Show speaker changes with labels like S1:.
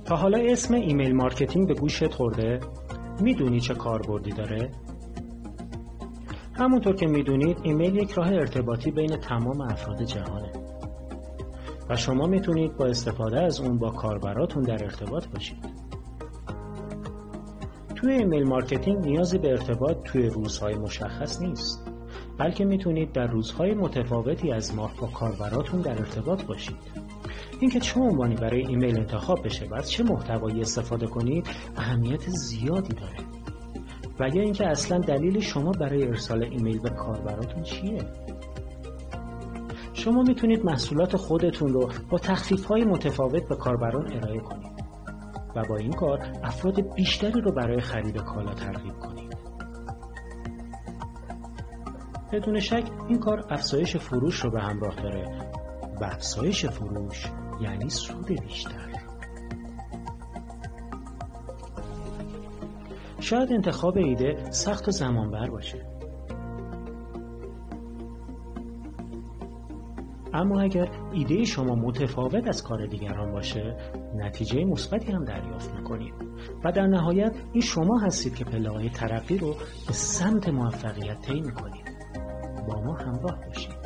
S1: تا حالا اسم ایمیل مارکتینگ به گوشت خورده؟ میدونی چه کاربردی داره؟ همونطور که میدونید ایمیل یک راه ارتباطی بین تمام افراد جهانه و شما میتونید با استفاده از اون با کاربراتون در ارتباط باشید. توی ایمیل مارکتینگ نیازی به ارتباط توی روزهای مشخص نیست، بلکه میتونید در روزهای متفاوتی از ماه با کاربراتون در ارتباط باشید. اینکه چه عنوانی برای ایمیل انتخاب بشه و از چه محتوایی استفاده کنید اهمیت زیادی داره. و یا اینکه اصلا دلیل شما برای ارسال ایمیل به کاربراتون چیه؟ شما میتونید محصولات خودتون رو با تخفیف‌های متفاوت به کاربران ارائه کنید و با این کار افراد بیشتری رو برای خرید کالا ترغیب کنید. بدون شک این کار افزایش فروش رو به همراه داره و افزایش فروش یعنی سود بیشتر. شاید انتخاب ایده سخت و زمانبر باشه، اما اگر ایده شما متفاوت از کار دیگران باشه نتیجه مثبتی هم دریافت میکنید و در نهایت این شما هستید که پله‌های ترقی رو به سمت موفقیت طی میکنید. با ما همراه باشید.